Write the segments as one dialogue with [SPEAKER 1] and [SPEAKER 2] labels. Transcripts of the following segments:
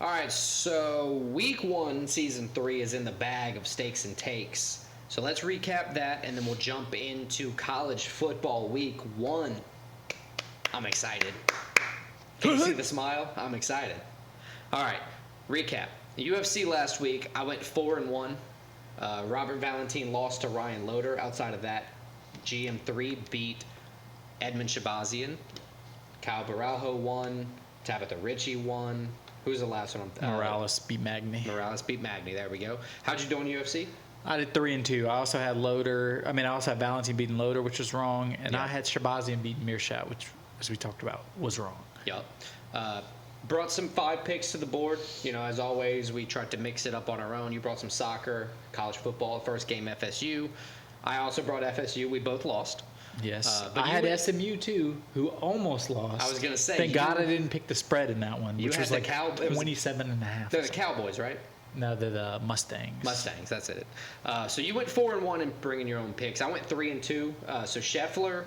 [SPEAKER 1] All right, so week 1, season 3 is in the bag of stakes and takes. So let's recap that, and then we'll jump into college football week 1. I'm excited. Can you see the smile? I'm excited. All right, recap. UFC last week, I went 4-1. Robert Valentin lost to Ryan Loder. Outside of that, GM3 beat Edmund Shabazian. Kyle Baralho won. Tabitha Ritchie won. Who's the last one?
[SPEAKER 2] Morales beat Magny.
[SPEAKER 1] There we go. How'd you do in UFC?
[SPEAKER 2] I did 3-2. I also had Valentin beating Loder, which was wrong, and I had Shabazian beating Meerschaert, which, as we talked about, was wrong.
[SPEAKER 1] Yep. Brought some 5 picks to the board. You know, as always, we tried to mix it up on our own. You brought some soccer, college football, first game FSU. I also brought FSU. We both lost.
[SPEAKER 2] Yes. I had SMU, too, who almost lost.
[SPEAKER 1] I was going to say.
[SPEAKER 2] Thank God I didn't pick the spread in that one, which was like
[SPEAKER 1] 27.5. They're the Cowboys, right?
[SPEAKER 2] No, they're the Mustangs.
[SPEAKER 1] Mustangs, that's it. So you went 4-1 and bringing your own picks. I went 3-2. So Scheffler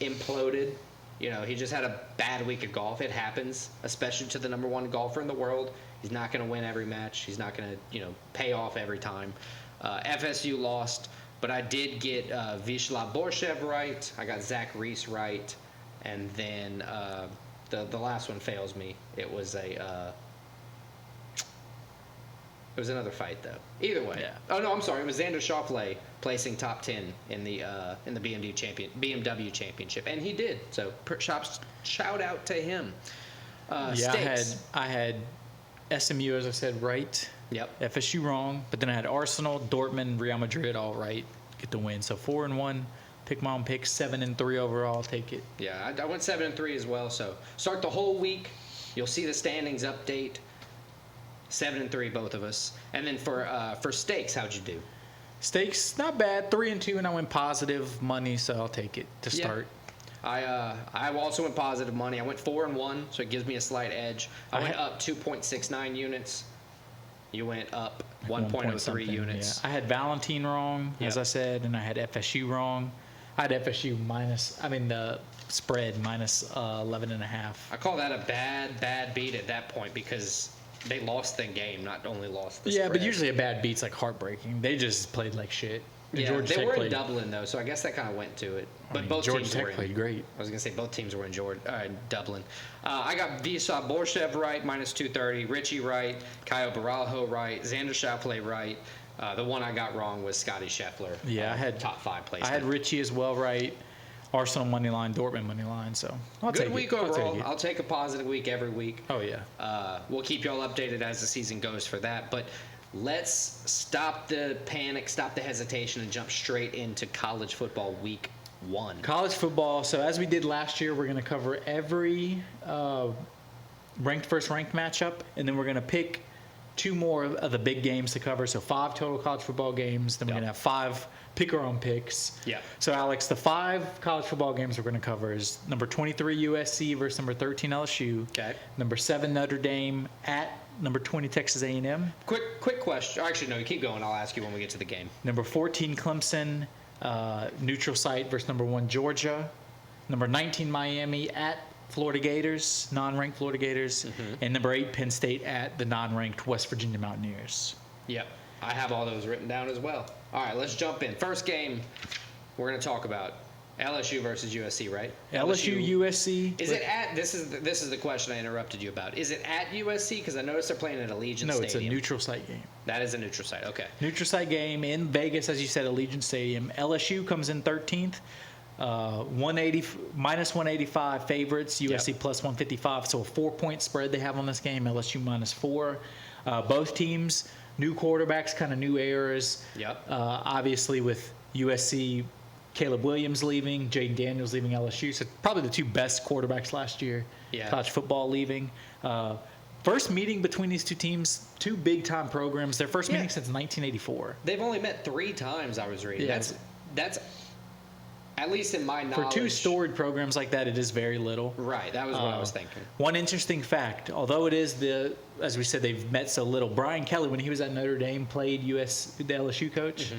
[SPEAKER 1] imploded. You know, he just had a bad week of golf. It happens, especially to the number 1 golfer in the world. He's not going to win every match. He's not going to, pay off every time. FSU lost, but I did get Vyacheslav Borshev right. I got Zach Reese right. And then the last one fails me. It was another fight, though. Either way.
[SPEAKER 2] Yeah.
[SPEAKER 1] Oh, no, I'm sorry. It was Xander Schauffele placing top 10 in the BMW Championship. And he did. So, shout out to him. Stakes.
[SPEAKER 2] I had SMU, as I said, right.
[SPEAKER 1] Yep.
[SPEAKER 2] FSU wrong. But then I had Arsenal, Dortmund, Real Madrid all right. Get the win. So, 4-1. Pick my own picks. 7-3 overall. Take it.
[SPEAKER 1] Yeah, I went 7-3 as well. So, start the whole week. You'll see the standings update. 7-3, both of us. And then for stakes, how'd you do?
[SPEAKER 2] Stakes, not bad. 3-2, and I went positive money, so I'll take it to start.
[SPEAKER 1] I also went positive money. I went 4-1, so it gives me a slight edge. I went up 2.69 units. You went up 1.03 units.
[SPEAKER 2] Yeah. I had Valentin wrong, as I said, and I had FSU wrong. I had FSU the spread minus 11.5.
[SPEAKER 1] I call that a bad beat at that point because they lost the game, not only lost the spread.
[SPEAKER 2] Yeah, but usually a bad beat's like heartbreaking. They just played like shit.
[SPEAKER 1] Yeah, they were in Dublin, though, so I guess that kind of went to it. But both
[SPEAKER 2] Georgia
[SPEAKER 1] teams
[SPEAKER 2] Tech
[SPEAKER 1] were in.
[SPEAKER 2] played great.
[SPEAKER 1] I was going to say both teams were in Dublin. I got Vyacheslav Borshev right, minus 230. Ritchie right. Kyle Baralho right. Xander Schauffele right. The one I got wrong was Scotty Scheffler.
[SPEAKER 2] Yeah, I had
[SPEAKER 1] top 5 placement.
[SPEAKER 2] I had Ritchie as well right. Arsenal money line, Dortmund money line. So I'll take it.
[SPEAKER 1] Good week overall. I'll take a positive week every week.
[SPEAKER 2] Oh yeah.
[SPEAKER 1] We'll keep y'all updated as the season goes for that. But let's stop the panic, stop the hesitation, and jump straight into college football week 1.
[SPEAKER 2] College football. So as we did last year, we're going to cover every ranked versus ranked matchup, and then we're going to pick 2 more of the big games to cover. So 5 total college football games. Then we're going to have 5 pick our own picks.
[SPEAKER 1] Yeah.
[SPEAKER 2] So Alex, the 5 college football games we're going to cover is number 23 USC versus number 13 LSU.
[SPEAKER 1] Okay.
[SPEAKER 2] Number 7 Notre Dame at number 20 Texas A&M.
[SPEAKER 1] Quick question. Actually, no, you keep going. I'll ask you when we get to the game.
[SPEAKER 2] Number 14 Clemson, neutral site versus number 1 Georgia. Number 19 Miami at Florida Gators, non-ranked Florida Gators. Mm-hmm. And number 8 Penn State at the non-ranked West Virginia Mountaineers.
[SPEAKER 1] Yep. I have all those written down as well. All right, let's jump in. First game we're going to talk about LSU versus USC, right?
[SPEAKER 2] LSU USC.
[SPEAKER 1] Is it at this is the question I interrupted you about. Is it at USC because I noticed they're playing at Allegiant Stadium?
[SPEAKER 2] No, it's a neutral site game.
[SPEAKER 1] That is a neutral site. Okay.
[SPEAKER 2] Neutral site game in Vegas, as you said, Allegiant Stadium. LSU comes in 13th. Minus 185 favorites. USC plus 155. So a 4-point spread they have on this game. LSU minus 4. Both teams. New quarterbacks, kind of new eras.
[SPEAKER 1] Yep.
[SPEAKER 2] Obviously, with USC, Caleb Williams leaving, Jaden Daniels leaving LSU. So probably the 2 best quarterbacks last year. Yeah. College football leaving. First meeting between these 2 teams, 2 big-time programs. Their first meeting since 1984.
[SPEAKER 1] They've only met 3 times, I was reading.
[SPEAKER 2] Yeah.
[SPEAKER 1] That's at least in my knowledge.
[SPEAKER 2] For 2 storied programs like that, it is very little.
[SPEAKER 1] Right. That was what I was thinking.
[SPEAKER 2] One interesting fact, although it is as we said, they've met so little. Brian Kelly, when he was at Notre Dame, played the LSU coach,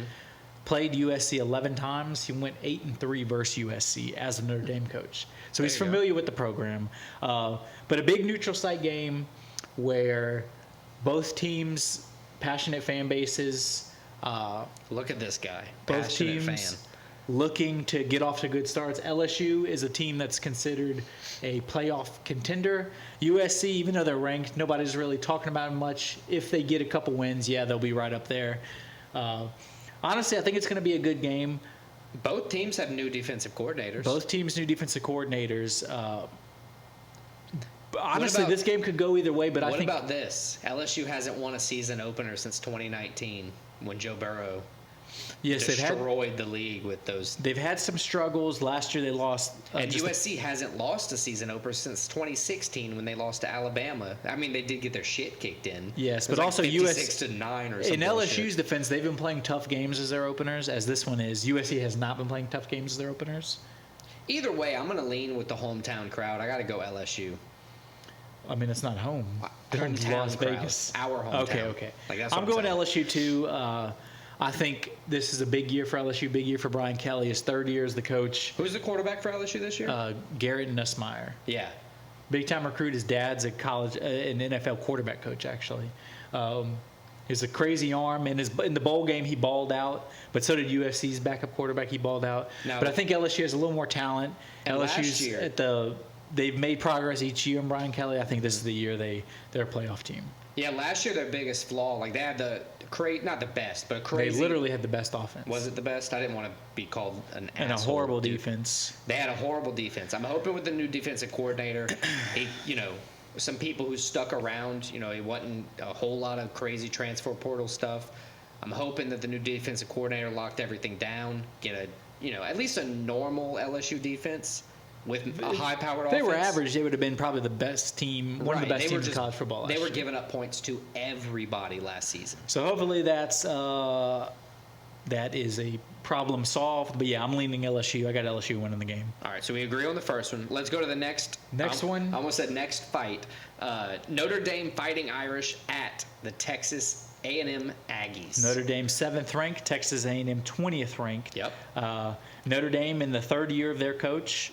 [SPEAKER 2] played USC 11 times. He went 8-3 versus USC as a Notre Dame coach. So he's familiar with the program. But a big neutral site game where Both teams, passionate fan bases.
[SPEAKER 1] Look at this guy.
[SPEAKER 2] Both
[SPEAKER 1] Passionate
[SPEAKER 2] teams
[SPEAKER 1] fan.
[SPEAKER 2] looking to get off to good starts. LSU is a team that's considered a playoff contender. USC, even though they're ranked, nobody's really talking about them much. If they get a couple wins, yeah, they'll be right up there. Honestly, I think it's going to be a good game.
[SPEAKER 1] Both teams have new defensive coordinators.
[SPEAKER 2] Both teams new defensive coordinators. Honestly, this game could go either way, but I think...
[SPEAKER 1] What about this? LSU hasn't won a season opener since 2019 when Joe Burrow destroyed the league with those.
[SPEAKER 2] They've had some struggles. Last year they lost.
[SPEAKER 1] And USC hasn't lost a season opener since 2016 when they lost to Alabama. I mean, they did get their shit kicked in.
[SPEAKER 2] Yes, but
[SPEAKER 1] like
[SPEAKER 2] also
[SPEAKER 1] 56-9 or something.
[SPEAKER 2] In LSU's defense, they've been playing tough games as their openers, as this one is. USC has not been playing tough games as their openers.
[SPEAKER 1] Either way, I'm going to lean with the hometown crowd. I got to go LSU.
[SPEAKER 2] I mean, it's not home. They're in Las Vegas.
[SPEAKER 1] Our hometown.
[SPEAKER 2] Okay.
[SPEAKER 1] Like,
[SPEAKER 2] I'm going LSU too. I think this is a big year for LSU, big year for Brian Kelly. His third year as the coach.
[SPEAKER 1] Who's the quarterback for LSU this year?
[SPEAKER 2] Garrett Nussmeier.
[SPEAKER 1] Yeah.
[SPEAKER 2] Big time recruit. His dad's a college, an NFL quarterback coach, actually. He's a crazy arm. In the bowl game, he balled out, but so did USC's backup quarterback. He balled out. But I think LSU has a little more talent. LSU's they've made progress each year in Brian Kelly. I think this is the year they're a playoff team.
[SPEAKER 1] Yeah, last year their biggest flaw, like they had not the best, but crazy.
[SPEAKER 2] They literally had the best offense.
[SPEAKER 1] Was it the best? I didn't want to be called an asshole.
[SPEAKER 2] And a horrible defense.
[SPEAKER 1] They had a horrible defense. I'm hoping with the new defensive coordinator, some people who stuck around, it wasn't a whole lot of crazy transfer portal stuff. I'm hoping that the new defensive coordinator locked everything down, get at least a normal LSU defense. With a high-powered offense.
[SPEAKER 2] They were average. They would have been probably the best team, one of the best teams in college football last year.
[SPEAKER 1] They were giving up points to everybody last season.
[SPEAKER 2] So hopefully that is a problem solved. But, yeah, I'm leaning LSU. I got LSU winning the game.
[SPEAKER 1] All right, so we agree on the first one. Let's go to the next
[SPEAKER 2] one.
[SPEAKER 1] I almost said next fight. Notre Dame Fighting Irish at the Texas A&M Aggies.
[SPEAKER 2] Notre Dame 7th ranked, Texas A&M 20th ranked.
[SPEAKER 1] Yep.
[SPEAKER 2] Notre Dame in the third year of their coach.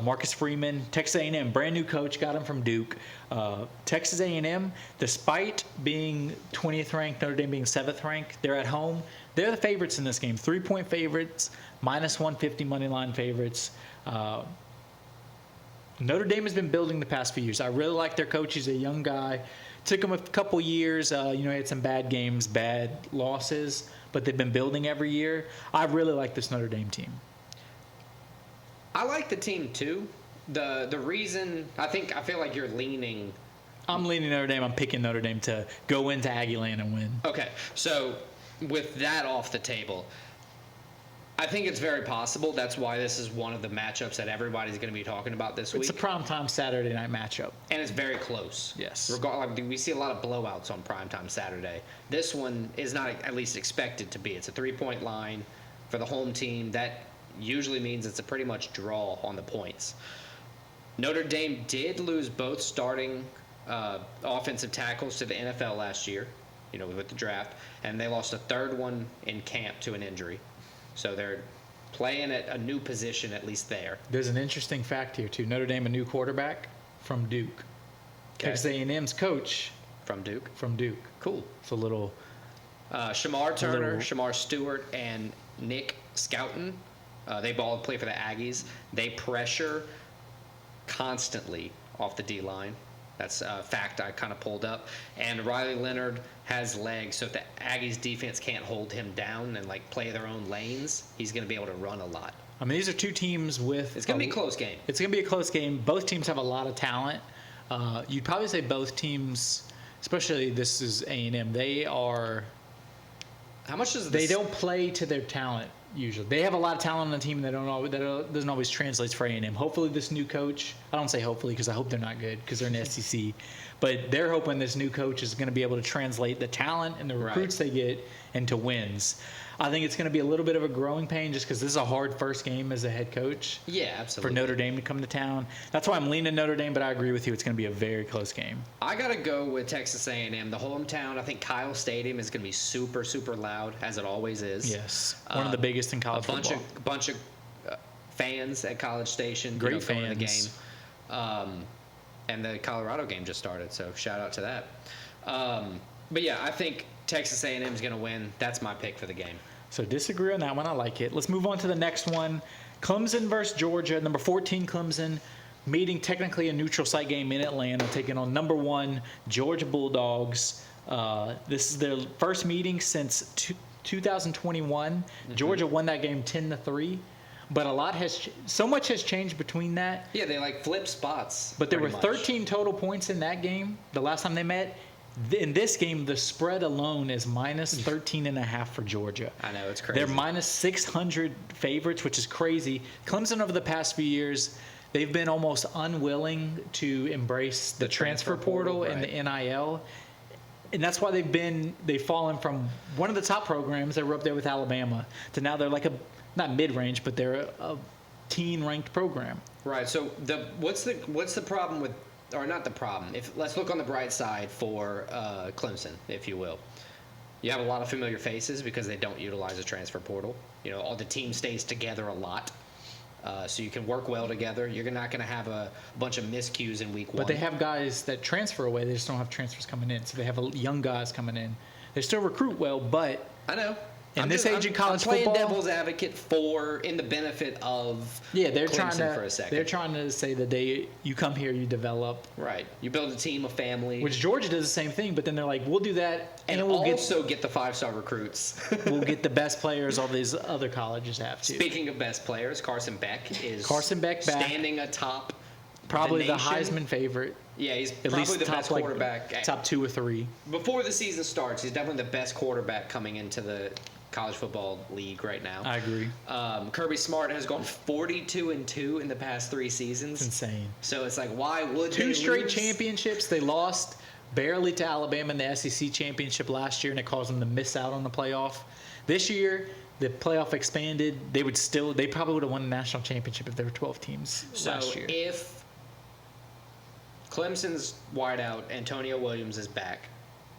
[SPEAKER 2] Marcus Freeman, Texas A&M, brand new coach, got him from Duke. Texas A&M, despite being 20th ranked, Notre Dame being 7th ranked, they're at home. They're the favorites in this game, 3-point favorites, minus 150 money line favorites. Notre Dame has been building the past few years. I really like their coach. He's a young guy. Took him a couple years. He had some bad games, bad losses, but they've been building every year. I really like this Notre Dame team.
[SPEAKER 1] I like the team too. The reason I feel like you're leaning.
[SPEAKER 2] I'm leaning Notre Dame. I'm picking Notre Dame to go into Aggieland and win.
[SPEAKER 1] Okay, so with that off the table, I think it's very possible. That's why this is one of the matchups that everybody's going to be talking about this week.
[SPEAKER 2] It's a primetime Saturday night matchup,
[SPEAKER 1] and it's very close.
[SPEAKER 2] Yes.
[SPEAKER 1] We see a lot of blowouts on primetime Saturday. This one is not at least expected to be. It's a 3-point line for the home team. That usually means it's a pretty much draw on the points. Notre Dame did lose both starting offensive tackles to the NFL last year, with the draft, and they lost a third one in camp to an injury. So they're playing at a new position, at least there.
[SPEAKER 2] There's an interesting fact here, too. Notre Dame, a new quarterback from Duke. Okay. Texas A&M's coach.
[SPEAKER 1] From Duke?
[SPEAKER 2] From Duke.
[SPEAKER 1] Cool.
[SPEAKER 2] It's a little...
[SPEAKER 1] Shamar Turner, Shamar Stewart, and Nick Scouten. They play for the Aggies. They pressure constantly off the D-line. That's a fact I kind of pulled up. And Riley Leonard has legs, so if the Aggies defense can't hold him down and play their own lanes, he's going to be able to run a lot.
[SPEAKER 2] I mean, these are two teams with...
[SPEAKER 1] It's going to be a close game.
[SPEAKER 2] It's going to be a close game. Both teams have a lot of talent. You'd probably say both teams, especially this is A&M, they are...
[SPEAKER 1] How much does this...
[SPEAKER 2] They don't play to their talent. Usually, they have a lot of talent on the team that doesn't always translate for A&M. Hopefully, this new coach. I don't say hopefully because I hope they're not good because they're in the SEC. But they're hoping this new coach is going to be able to translate the talent and the recruits they get into wins. I think it's going to be a little bit of a growing pain just because this is a hard first game as a head coach.
[SPEAKER 1] Yeah, absolutely.
[SPEAKER 2] For Notre Dame to come to town. That's why I'm leaning Notre Dame, but I agree with you. It's going to be a very close game.
[SPEAKER 1] I got to go with Texas A&M. The hometown, I think Kyle Stadium is going to be super, super loud, as it always is.
[SPEAKER 2] Yes. One of the biggest in college football.
[SPEAKER 1] A bunch of fans at College Station.
[SPEAKER 2] Great fans.
[SPEAKER 1] Going to the game. And the Colorado game just started, so shout out to that. But yeah, I think Texas A&M is going to win. That's my pick for the game.
[SPEAKER 2] So disagree on that one. I like it. Let's move on to the next one. Clemson versus Georgia. Number 14 Clemson meeting technically a neutral site game in Atlanta, taking on number 1 Georgia Bulldogs. This is their first meeting since 2021. Mm-hmm. Georgia won that game 10-3. But so much has changed between that.
[SPEAKER 1] Yeah, they flipped spots.
[SPEAKER 2] But there were 13 total points in that game the last time they met. In this game, the spread alone is minus 13.5 for Georgia.
[SPEAKER 1] I know, it's crazy.
[SPEAKER 2] They're minus 600 favorites, which is crazy. Clemson over the past few years, they've been almost unwilling to embrace the transfer portal and the NIL. And that's why they've fallen from one of the top programs that were up there with Alabama to now they're not mid-range, but they're a teen-ranked program.
[SPEAKER 1] Right. So what's the problem with, or not the problem? Let's look on the bright side for Clemson, if you will. You have a lot of familiar faces because they don't utilize a transfer portal. All the team stays together a lot, so you can work well together. You're not going to have a bunch of miscues in week 1.
[SPEAKER 2] But they have guys that transfer away. They just don't have transfers coming in. So they have young guys coming in. They still recruit well, but
[SPEAKER 1] I know.
[SPEAKER 2] In this age of college football,
[SPEAKER 1] I'm playing devil's advocate in the benefit of
[SPEAKER 2] they're
[SPEAKER 1] Clemson for a second.
[SPEAKER 2] They're trying to say that you come here, you develop.
[SPEAKER 1] Right. You build a team, a family.
[SPEAKER 2] Which Georgia does the same thing, but then they're like, we'll do that,
[SPEAKER 1] and we'll also get the 5-star recruits.
[SPEAKER 2] We'll get the best players all these other colleges have to.
[SPEAKER 1] Speaking of best players, Carson Beck is
[SPEAKER 2] back,
[SPEAKER 1] standing atop
[SPEAKER 2] probably the Heisman favorite.
[SPEAKER 1] Yeah, he's
[SPEAKER 2] at
[SPEAKER 1] probably
[SPEAKER 2] least
[SPEAKER 1] the best quarterback.
[SPEAKER 2] Top 2 or 3.
[SPEAKER 1] Before the season starts, he's definitely the best quarterback coming into the college football league right now.
[SPEAKER 2] I agree.
[SPEAKER 1] Kirby Smart has gone 42-2 in the past 3 seasons.
[SPEAKER 2] It's insane.
[SPEAKER 1] So it's why would they
[SPEAKER 2] 2 straight
[SPEAKER 1] lose?
[SPEAKER 2] championships. They lost barely to Alabama in the SEC championship last year, and it caused them to miss out on the playoff. This year, the playoff expanded. They probably would have won the national championship if there were 12 teams last year.
[SPEAKER 1] So if Clemson's wideout, Antonio Williams, is back.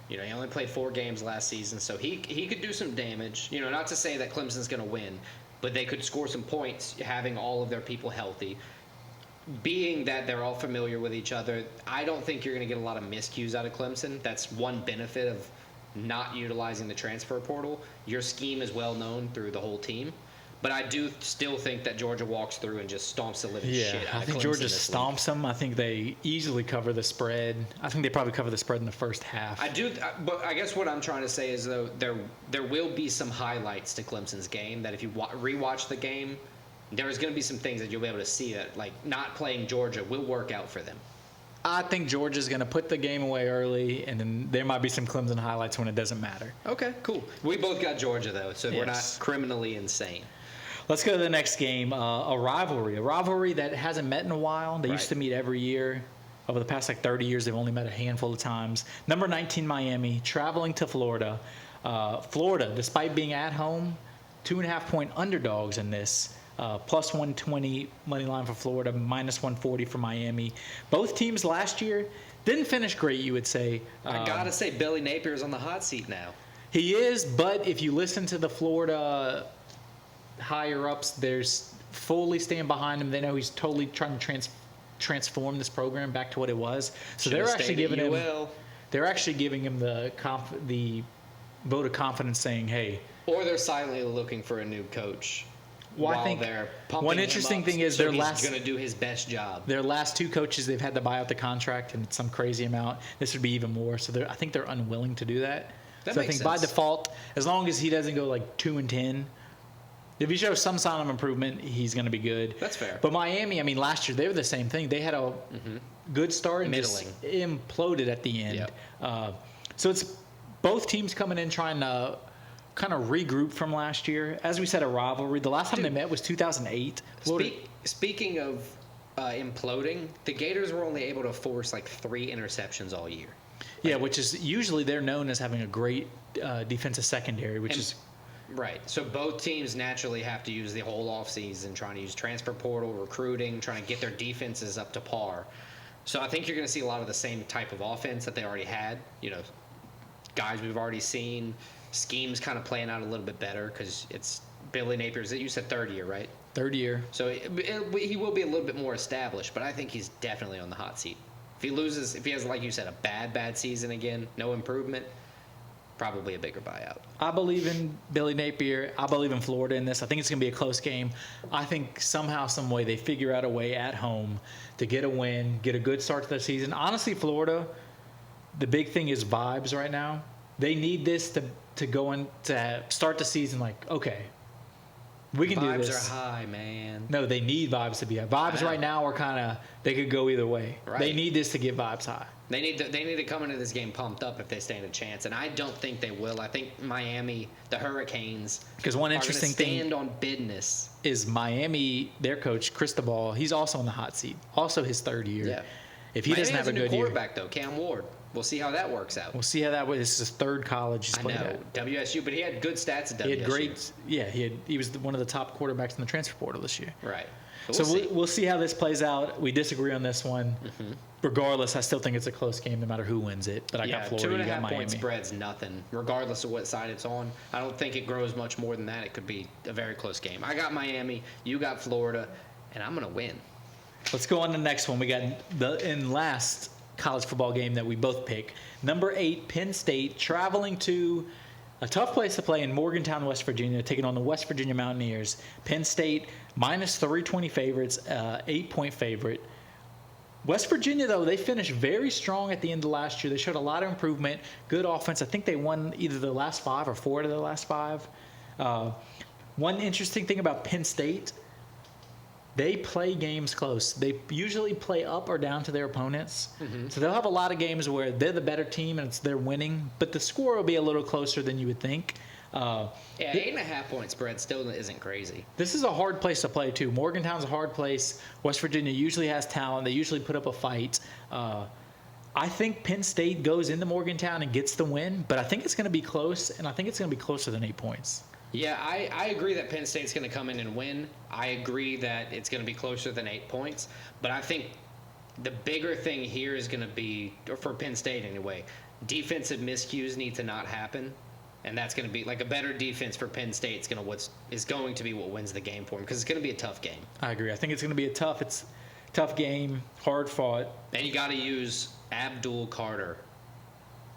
[SPEAKER 1] He only played 4 games last season, so he could do some damage. Not to say that Clemson's going to win, but they could score some points having all of their people healthy. Being that they're all familiar with each other, I don't think you're going to get a lot of miscues out of Clemson. That's one benefit of not utilizing the transfer portal. Your scheme is well known through the whole team. But I do still think that Georgia walks through and just stomps the living shit out of Clemson.
[SPEAKER 2] I think Georgia stomps them. I think they easily cover the spread. I think they probably cover the spread in the first half.
[SPEAKER 1] I do, but I guess what I'm trying to say is, though, there will be some highlights to Clemson's game that if you rewatch the game, there's going to be some things that you'll be able to see that, not playing Georgia will work out for them.
[SPEAKER 2] I think Georgia's going to put the game away early, and then there might be some Clemson highlights when it doesn't matter.
[SPEAKER 1] Okay, cool. We both got Georgia, though, so we're not criminally insane.
[SPEAKER 2] Let's go to the next game, a rivalry that hasn't met in a while. They used to meet every year. Over the past 30 years, they've only met a handful of times. Number 19, Miami, traveling to Florida. Florida, despite being at home, 2.5-point underdogs in this. Plus 120 money line for Florida, minus 140 for Miami. Both teams last year didn't finish great, you would say.
[SPEAKER 1] I got to say, Billy Napier's on the hot seat now.
[SPEAKER 2] He is, but if you listen to the Florida higher-ups, there's fully stand behind him. They know he's totally trying to transform this program back to what it was. So they're actually giving him the vote of confidence, saying, "Hey."
[SPEAKER 1] Or they're silently looking for a new coach.
[SPEAKER 2] Well, I think
[SPEAKER 1] they're pumping
[SPEAKER 2] one interesting thing is
[SPEAKER 1] he's going to do his best job.
[SPEAKER 2] Their last 2 coaches, they've had to buy out the contract in some crazy amount. This would be even more. So I think they're unwilling to do that.
[SPEAKER 1] That
[SPEAKER 2] so
[SPEAKER 1] makes
[SPEAKER 2] I think
[SPEAKER 1] sense.
[SPEAKER 2] By default, as long as he doesn't go 2-10. If he shows some sign of improvement, he's going to be good.
[SPEAKER 1] That's fair.
[SPEAKER 2] But Miami, last year they were the same thing. They had a good start and just imploded at the end.
[SPEAKER 1] Yep.
[SPEAKER 2] So it's both teams coming in trying to kind of regroup from last year. As we said, a rivalry. The last time they met was 2008.
[SPEAKER 1] Speaking of imploding, the Gators were only able to force 3 interceptions all year.
[SPEAKER 2] Yeah, which is usually they're known as having a great defensive secondary, which is...
[SPEAKER 1] Right. So both teams naturally have to use the whole offseason trying to use transfer portal, recruiting, trying to get their defenses up to par. So I think you're going to see a lot of the same type of offense that they already had. Guys we've already seen, schemes kind of playing out a little bit better because it's Billy Napier's. You said 3rd year, right?
[SPEAKER 2] 3rd year.
[SPEAKER 1] So he will be a little bit more established, but I think he's definitely on the hot seat. If he loses, if he has, like you said, a bad season again, no improvement, probably a bigger buyout.
[SPEAKER 2] I believe in Billy Napier. I believe in Florida in this. I think it's going to be a close game. I think somehow, some way, they figure out a way at home to get a win, get a good start to the season. Honestly, Florida, the big thing is vibes right now. They need this to go in to start the season like, okay, we can do this.
[SPEAKER 1] Vibes are high, man.
[SPEAKER 2] No, they need vibes to be high. Vibes right now are kind of, they could go either way.
[SPEAKER 1] Right.
[SPEAKER 2] They need this to get vibes high.
[SPEAKER 1] They need to come into this game pumped up if they stand a chance, and I don't think they will. I think Miami, the Hurricanes,
[SPEAKER 2] because one interesting thing
[SPEAKER 1] stand on business
[SPEAKER 2] is Miami. Their coach Cristobal, he's also in the hot seat. Also his third year.
[SPEAKER 1] Yeah.
[SPEAKER 2] If he
[SPEAKER 1] Miami
[SPEAKER 2] doesn't have a good
[SPEAKER 1] quarterback though, Cam Ward. We'll see how that works out.
[SPEAKER 2] We'll see how that works. This is his third college he's
[SPEAKER 1] I
[SPEAKER 2] played
[SPEAKER 1] know
[SPEAKER 2] at.
[SPEAKER 1] WSU, but he had good stats at WSU.
[SPEAKER 2] He had great. Yeah, he was one of the top quarterbacks in the transfer portal this year.
[SPEAKER 1] Right.
[SPEAKER 2] So we'll see how this plays out. We disagree on this one.
[SPEAKER 1] Mm-hmm.
[SPEAKER 2] Regardless, I still think it's a close game no matter who wins it. But I got Florida, you got Miami.
[SPEAKER 1] 2.5 point spread's nothing, regardless of what side it's on. I don't think it grows much more than that. It could be a very close game. I got Miami, you got Florida, and I'm going to win.
[SPEAKER 2] Let's go on to the next one. We got the last college football game that we both pick. Number 8, Penn State, traveling to a tough place to play in Morgantown, West Virginia, taking on the West Virginia Mountaineers. Penn State, minus 320 favorites, 8-point favorite. West Virginia, though, they finished very strong at the end of last year. They showed a lot of improvement, good offense. I think they won either the last 5 or 4 of the last 5. One interesting thing about Penn State, they play games close. They usually play up or down to their opponents. Mm-hmm. So they'll have a lot of games where they're the better team and they're winning, but the score will be a little closer than you would think.
[SPEAKER 1] 8.5 point spread still isn't crazy.
[SPEAKER 2] This is a hard place to play, too. Morgantown's a hard place. West Virginia usually has talent. They usually put up a fight. I think Penn State goes into Morgantown and gets the win, but I think it's going to be close, and I think it's going to be closer than 8 points.
[SPEAKER 1] Yeah, I agree that Penn State's going to come in and win. I agree that it's going to be closer than 8 points. But I think the bigger thing here is going to be, or for Penn State anyway, defensive miscues need to not happen. And that's going to be like a better defense for Penn State is going to be what wins the game for them, because it's going to be a tough game.
[SPEAKER 2] I agree. I think it's going to be a tough game, hard fought.
[SPEAKER 1] And you got to use Abdul Carter,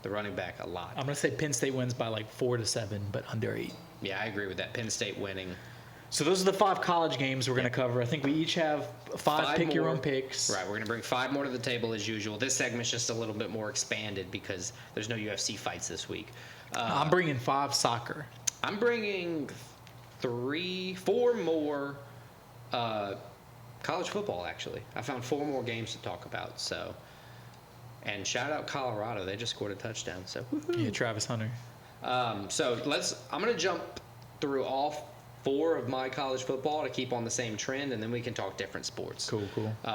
[SPEAKER 1] the running back, a lot.
[SPEAKER 2] I'm going to say Penn State wins by like 4-7, but under 8.
[SPEAKER 1] Yeah, I agree with that. Penn State winning.
[SPEAKER 2] So those are the 5 college games we're going to cover. I think we each have 5 pick your own picks.
[SPEAKER 1] Right, we're going to bring 5 more to the table as usual. This segment's just a little bit more expanded because there's no UFC fights this week.
[SPEAKER 2] I'm bringing 5 soccer.
[SPEAKER 1] I'm bringing 4 more college football, actually. I found 4 more games to talk about. So, and shout out Colorado. They just scored a touchdown. So, woo-hoo.
[SPEAKER 2] Yeah, Travis Hunter.
[SPEAKER 1] I'm going to jump through all 4 of my college football to keep on the same trend, and then we can talk different sports.
[SPEAKER 2] Cool.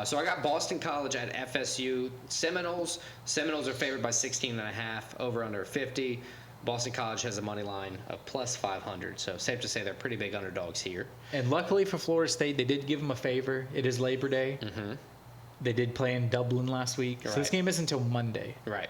[SPEAKER 1] So I got Boston College at FSU. Seminoles are favored by 16.5, over under 50. Boston College has a money line of plus 500, so safe to say they're pretty big underdogs here.
[SPEAKER 2] And luckily for Florida State, they did give them a favor. It is Labor Day. Mm-hmm. They did play in Dublin last week, so this game isn't until Monday.
[SPEAKER 1] Right.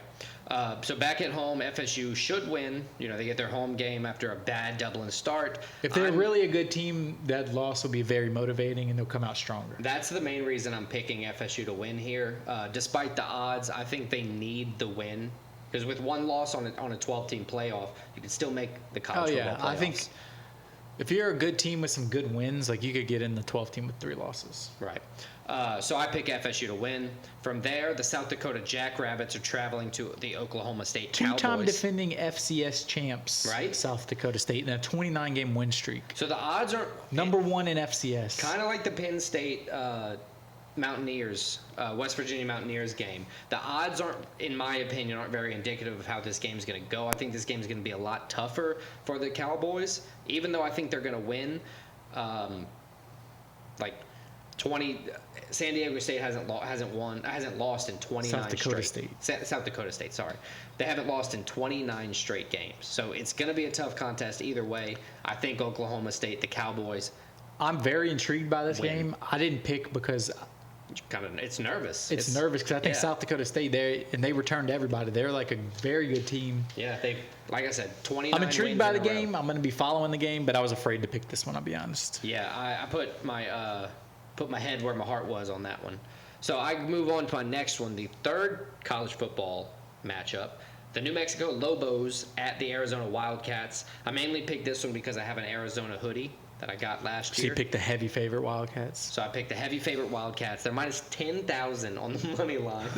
[SPEAKER 1] So back at home, FSU should win. They get their home game after a bad Dublin start.
[SPEAKER 2] If they're really a good team, that loss will be very motivating, and they'll come out stronger.
[SPEAKER 1] That's the main reason I'm picking FSU to win here. Despite the odds, I think they need the win. Because with one loss on a 12-team playoff, you can still make the college football playoffs.
[SPEAKER 2] I think if you're a good team with some good wins, like you could get in the 12-team with 3 losses.
[SPEAKER 1] Right. So I pick FSU to win. From there, the South Dakota Jackrabbits are traveling to the Oklahoma State Cowboys.
[SPEAKER 2] 2-time defending FCS champs,
[SPEAKER 1] right?
[SPEAKER 2] South Dakota State, in a 29-game win streak.
[SPEAKER 1] So the odds are
[SPEAKER 2] number 1 in FCS.
[SPEAKER 1] Kind of like the Penn State Mountaineers, West Virginia Mountaineers game. The odds in my opinion, aren't very indicative of how this game's going to go. I think this game's going to be a lot tougher for the Cowboys, even though I think they're going to win. San Diego State hasn't lost in 29
[SPEAKER 2] South Dakota
[SPEAKER 1] straight.
[SPEAKER 2] State.
[SPEAKER 1] South Dakota State, sorry. They haven't lost in 29 straight games. So it's going to be a tough contest either way. I think Oklahoma State, the Cowboys.
[SPEAKER 2] I'm very intrigued by this game. I didn't pick because
[SPEAKER 1] it's nervous.
[SPEAKER 2] It's nervous because I think South Dakota State, they returned everybody. They're like a very good team.
[SPEAKER 1] Yeah, like I said, 29
[SPEAKER 2] I'm intrigued by the game.
[SPEAKER 1] Row.
[SPEAKER 2] I'm going to be following the game, but I was afraid to pick this one, I'll be honest.
[SPEAKER 1] Yeah, I put my head where my heart was on that one. So I move on to my next one, the third college football matchup. The New Mexico Lobos at the Arizona Wildcats. I mainly picked this one because I have an Arizona hoodie that I got last year.
[SPEAKER 2] So you picked the heavy favorite Wildcats?
[SPEAKER 1] So I picked the heavy favorite Wildcats. They're minus 10,000 on the money line.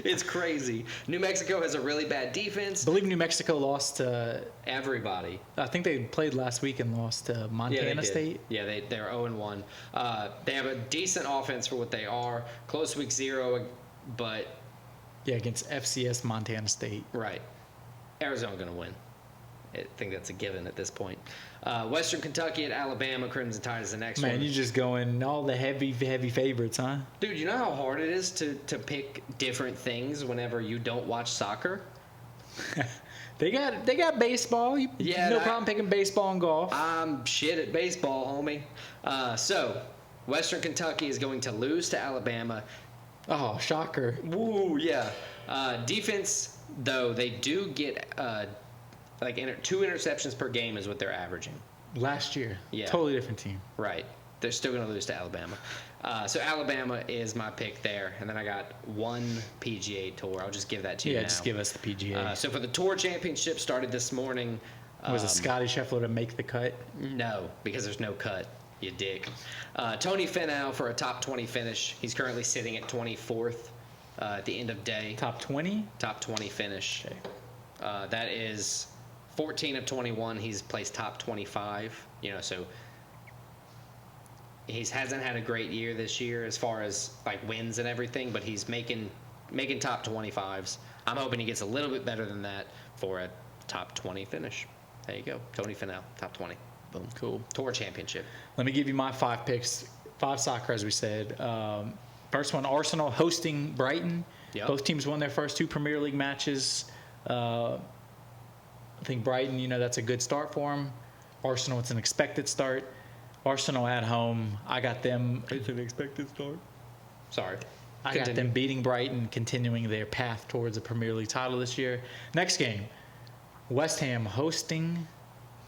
[SPEAKER 1] It's crazy. New Mexico has a really bad defense.
[SPEAKER 2] I believe New Mexico lost to
[SPEAKER 1] everybody.
[SPEAKER 2] I think they played last week and lost to Montana State.
[SPEAKER 1] Yeah, they're 0-1. They have a decent offense for what they are. Close week 0, but
[SPEAKER 2] yeah, against FCS Montana State.
[SPEAKER 1] Right. Arizona going to win. I think that's a given at this point. Western Kentucky at Alabama. Crimson Tide is the next one.
[SPEAKER 2] Man, you're just going all the heavy favorites, huh?
[SPEAKER 1] Dude, you know how hard it is to pick different things whenever you don't watch soccer?
[SPEAKER 2] They got baseball. No problem picking baseball and golf.
[SPEAKER 1] I'm shit at baseball, homie. So, Western Kentucky is going to lose to Alabama.
[SPEAKER 2] Oh, shocker.
[SPEAKER 1] Woo, yeah. Defense, though, they do get 2 interceptions per game is what they're averaging.
[SPEAKER 2] Last year.
[SPEAKER 1] Yeah.
[SPEAKER 2] Totally different team.
[SPEAKER 1] Right. They're still going to lose to Alabama. So Alabama is my pick there. And then I got one PGA Tour. I'll just give that to you now.
[SPEAKER 2] Yeah, just give us the PGA.
[SPEAKER 1] So for the Tour Championship started this morning.
[SPEAKER 2] Was it Scotty Scheffler to make the cut?
[SPEAKER 1] No, because there's no cut, you dick. Tony Finau for a top 20 finish. He's currently sitting at 24th at the end of day.
[SPEAKER 2] Top 20?
[SPEAKER 1] Top 20 finish.
[SPEAKER 2] Okay.
[SPEAKER 1] That is 14 of 21. He's placed top 25. So he hasn't had a great year this year as far as like wins and everything, but he's making top 25s. I'm hoping he gets a little bit better than that for a top 20 finish. There you go. Tony Finau, top 20. Boom.
[SPEAKER 2] Cool.
[SPEAKER 1] Tour Championship.
[SPEAKER 2] Let me give you my 5 picks. 5 soccer, as we said. First one, Arsenal hosting Brighton.
[SPEAKER 1] Yep.
[SPEAKER 2] Both teams won their first 2 Premier League matches. I think Brighton, that's a good start for them. Arsenal, it's an expected start. Arsenal at home, I got them.
[SPEAKER 1] It's an expected start. Sorry.
[SPEAKER 2] I got them beating Brighton, continuing their path towards a Premier League title this year. Next game, West Ham hosting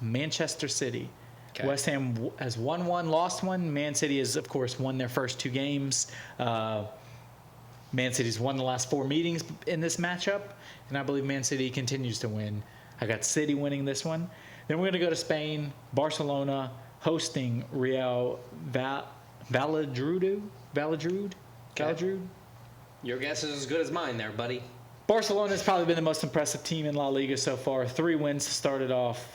[SPEAKER 2] Manchester City. Okay. West Ham has won 1, lost 1. Man City has, of course, won their first 2 games. Man City's won the last 4 meetings in this matchup, and I believe Man City continues to win. I got City winning this one. Then we're going to go to Spain. Barcelona hosting Real Valladolid.
[SPEAKER 1] Your guess is as good as mine there, buddy.
[SPEAKER 2] Barcelona has probably been the most impressive team in La Liga so far. 3 wins started off.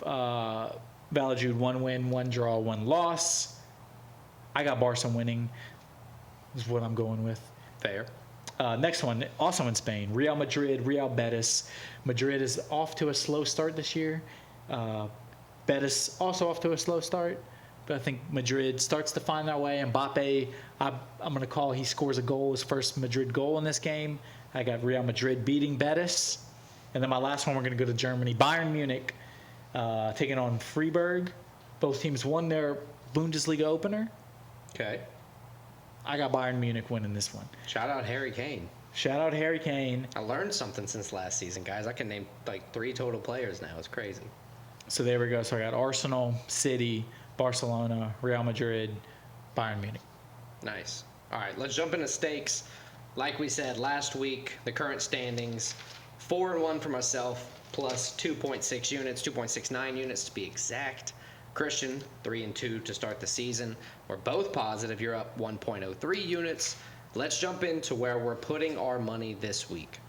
[SPEAKER 2] Valladolid 1 win, 1 draw, 1 loss. I got Barca winning. Is what I'm going with.
[SPEAKER 1] Fair.
[SPEAKER 2] Next one, also in Spain, Real Madrid, Real Betis. Madrid is off to a slow start this year. Betis also off to a slow start. But I think Madrid starts to find their way. Mbappe, I'm going to call he scores a goal, his first Madrid goal in this game. I got Real Madrid beating Betis. And then my last one, we're going to go to Germany. Bayern Munich taking on Freiburg. Both teams won their Bundesliga opener.
[SPEAKER 1] Okay.
[SPEAKER 2] I got Bayern Munich winning this one.
[SPEAKER 1] Shout out Harry Kane.
[SPEAKER 2] Shout out Harry Kane.
[SPEAKER 1] I learned something since last season, guys. I can name like 3 total players now. It's crazy.
[SPEAKER 2] So there we go. So I got Arsenal, City, Barcelona, Real Madrid, Bayern Munich.
[SPEAKER 1] Nice. All right, let's jump into stakes. Like we said last week, the current standings, 4-1 for myself, plus 2.6 units, 2.69 units to be exact. Christian, 3-2 to start the season. We're both positive. You're up 1.03 units. Let's jump into where we're putting our money this week.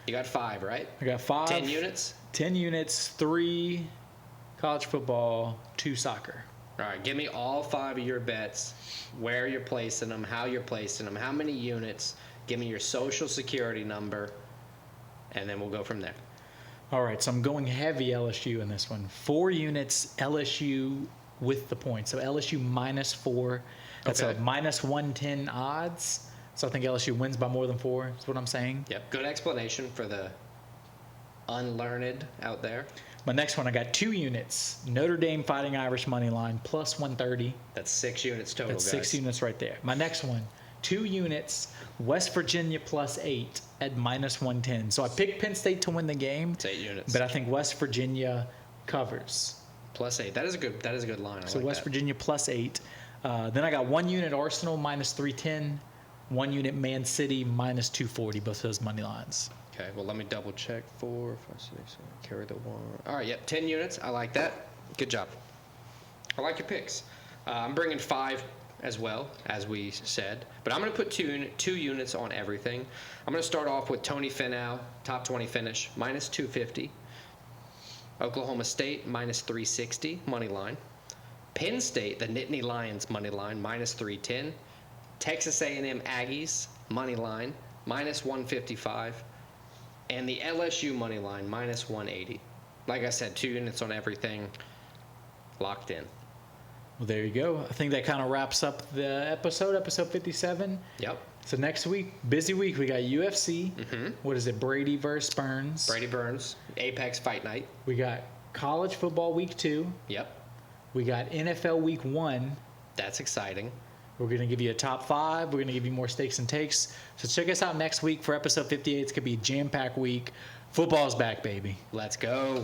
[SPEAKER 1] You got 5, right?
[SPEAKER 2] I got 5.
[SPEAKER 1] 10 units?
[SPEAKER 2] 10 units, 3 college football, 2 soccer.
[SPEAKER 1] All right, give me all 5 of your bets, where you're placing them, how you're placing them, how many units. Give me your social security number, and then we'll go from there.
[SPEAKER 2] All right, so I'm going heavy LSU in this one. 4 units LSU with the points. So LSU minus 4. That's a minus 110 odds. So I think LSU wins by more than 4 is what I'm saying.
[SPEAKER 1] Yep, good explanation for the unlearned out there.
[SPEAKER 2] My next one, I got 2 units. Notre Dame Fighting Irish money line plus 130.
[SPEAKER 1] That's 6 units total,
[SPEAKER 2] That's
[SPEAKER 1] guys.
[SPEAKER 2] 6 units right there. My next one, 2 units, West Virginia plus 8 at minus 110. So I picked Penn State to win the game.
[SPEAKER 1] It's 8 units.
[SPEAKER 2] But I think West Virginia covers.
[SPEAKER 1] Plus 8. That is a good line.
[SPEAKER 2] So West Virginia plus 8. Then I got 1 unit Arsenal minus 310. 1 unit Man City minus 240, both of those money lines.
[SPEAKER 1] Okay, well, let me double check. 4, 5, 6, 7, carry the 1. All right, yep, 10 units. I like that. Good job. I like your picks. I'm bringing 5 as well, as we said. But I'm going to put two units on everything. I'm going to start off with Tony Finau, top 20 finish, minus 250. Oklahoma State, minus 360, money line. Penn State, the Nittany Lions, money line, minus 310. Texas A&M Aggies, money line, minus 155. And the LSU money line, minus 180. Like I said, 2 units on everything, locked in.
[SPEAKER 2] Well, there you go. I think that kind of wraps up the episode 57.
[SPEAKER 1] Yep.
[SPEAKER 2] So next week, busy week. We got UFC. What is it? Brady versus Burns.
[SPEAKER 1] Brady Burns. Apex Fight Night.
[SPEAKER 2] We got college football week 2.
[SPEAKER 1] Yep.
[SPEAKER 2] We got NFL week 1.
[SPEAKER 1] That's exciting.
[SPEAKER 2] We're going to give you a top 5. We're going to give you more stakes and takes. So check us out next week for episode 58. It's going to be a jam-packed week. Football's back, baby.
[SPEAKER 1] Let's go.